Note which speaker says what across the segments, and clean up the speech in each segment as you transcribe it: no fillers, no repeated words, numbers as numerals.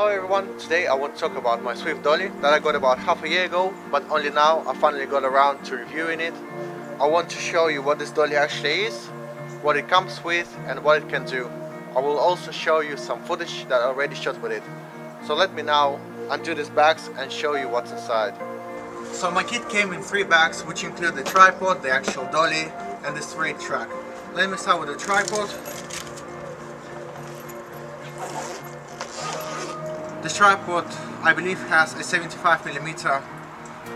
Speaker 1: Hello everyone, today I want to talk about my Swift Dolly that I got about half a year ago, but only now I finally got around to reviewing it. I want to show you what this dolly actually is, what it comes with and what it can do. I will also show you some footage that I already shot with it. So let me now undo these bags and show you what's inside. So my kit came in 3 bags, which include the tripod, the actual dolly and the straight track. Let me start with the tripod. This tripod, I believe, has a 75mm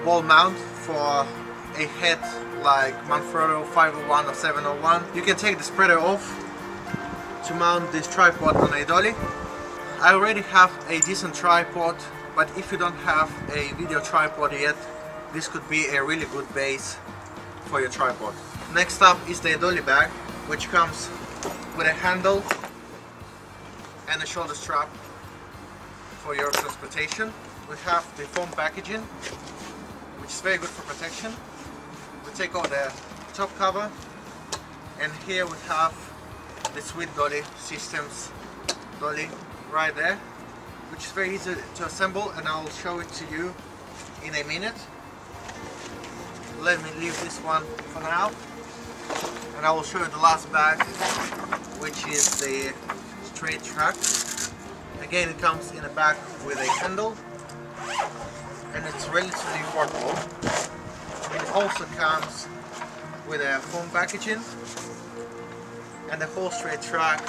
Speaker 1: wall mount for a head like Manfrotto 501 or 701. You can take the spreader off to mount this tripod on a dolly. I already have a decent tripod, but if you don't have a video tripod yet, this could be a really good base for your tripod. Next up is the dolly bag, which comes with a handle and a shoulder strap for your transportation. We have the foam packaging, which is very good for protection. We take out the top cover, and here we have the Sweet Dolly Systems dolly right there, which is very easy to assemble, and I'll show it to you in a minute. Let me leave this one for now, and I will show you the last bag, which is the straight track. Again, it comes in a bag with a handle, and it's relatively portable. It also comes with a foam packaging, and the whole straight track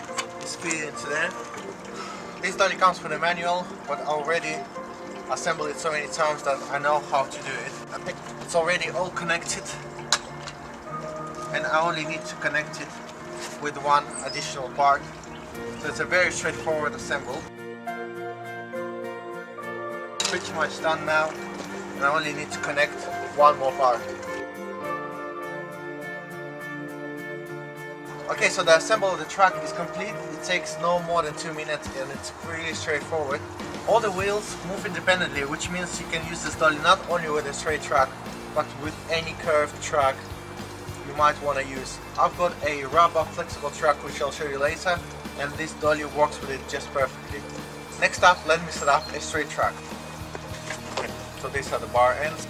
Speaker 1: is fitted into there. This dolly comes with a manual, but I already assembled it so many times that I know how to do it. I think it's already all connected, and I only need to connect it with one additional part. So it's a very straightforward assemble. Pretty much done now, and I only need to connect one more part. Okay, so the assembly of the track is complete. It takes no more than 2 minutes, and it's really straightforward. All the wheels move independently, which means you can use this dolly not only with a straight track, but with any curved track you might want to use. I've got a rubber flexible track, which I'll show you later, and this dolly works with it just perfectly. Next up, let me set up a straight track. So these are the bar ends,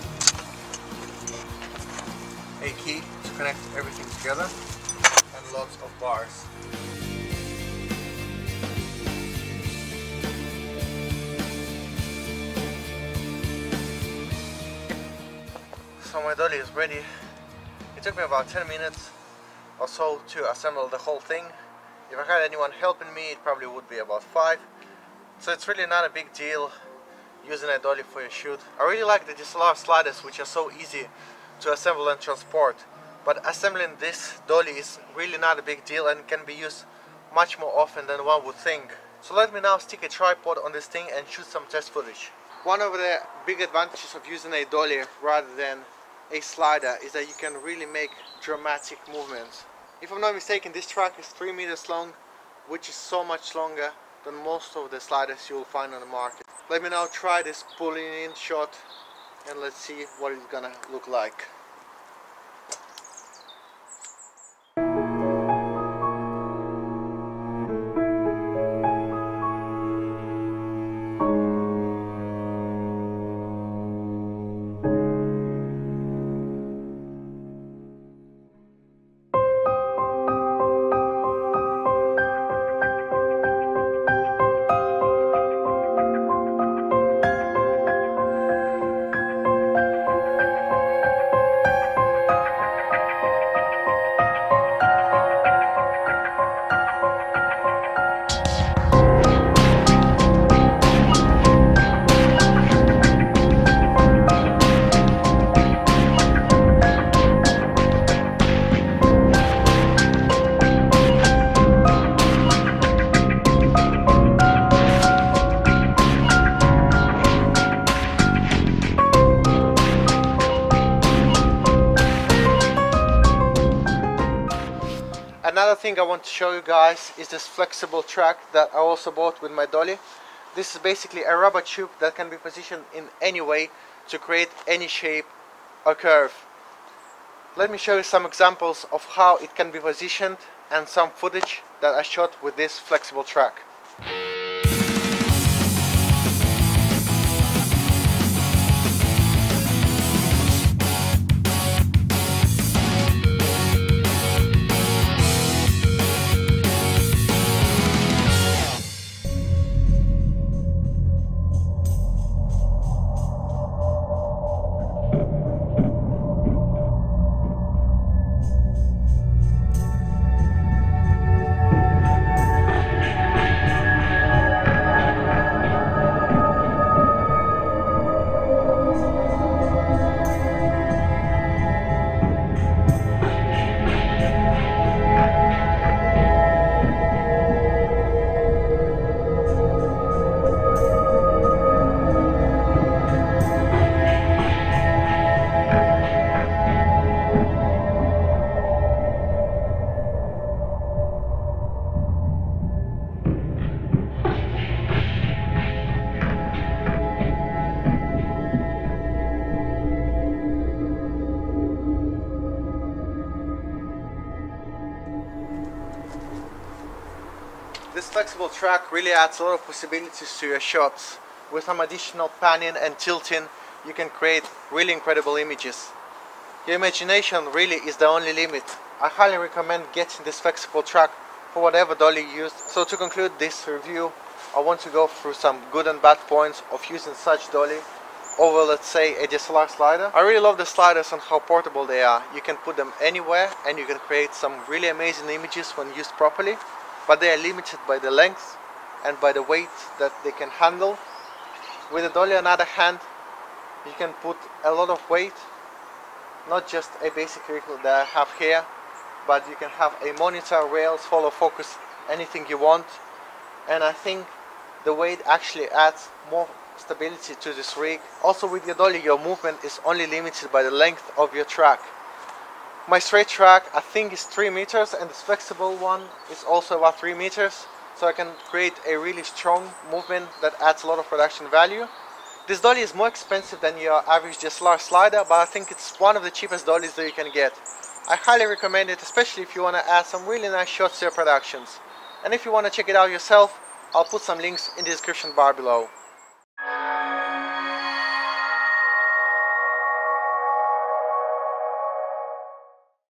Speaker 1: a key to connect everything together, and lots of bars. So my dolly is ready. It took me about 10 minutes or so to assemble the whole thing. If I had anyone helping me, it probably would be about 5. So it's really not a big deal using a dolly for your shoot. I really like the DSLR sliders, which are so easy to assemble and transport. But assembling this dolly is really not a big deal and can be used much more often than one would think. So let me now stick a tripod on this thing and shoot some test footage. One of the big advantages of using a dolly rather than a slider is that you can really make dramatic movements. If I'm not mistaken, this track is 3 meters long, which is so much longer than most of the sliders you will find on the market. Let me now try this pulling in shot, and let's see what it's gonna look like. Another thing I want to show you guys is this flexible track that I also bought with my dolly. This is basically a rubber tube that can be positioned in any way to create any shape or curve. Let me show you some examples of how it can be positioned and some footage that I shot with this flexible track. This flexible track really adds a lot of possibilities to your shots. With some additional panning and tilting, you can create really incredible images. Your imagination really is the only limit. I highly recommend getting this flexible track for whatever dolly you use. So to conclude this review, I want to go through some good and bad points of using such dolly over, let's say, a DSLR slider. I really love the sliders and how portable they are. You can put them anywhere and you can create some really amazing images when used properly, but they are limited by the length and by the weight that they can handle. With the dolly, on the other hand, you can put a lot of weight, not just a basic rig that I have here, but you can have a monitor, rails, follow focus, anything you want. And I think the weight actually adds more stability to this rig. Also with your dolly, your movement is only limited by the length of your track. My straight track I think is 3 meters and this flexible one is also about 3 meters, so I can create a really strong movement that adds a lot of production value. This dolly is more expensive than your average DSLR slider, but I think it's one of the cheapest dollies that you can get. I highly recommend it, especially if you want to add some really nice shots to your productions. And if you want to check it out yourself, I'll put some links in the description bar below.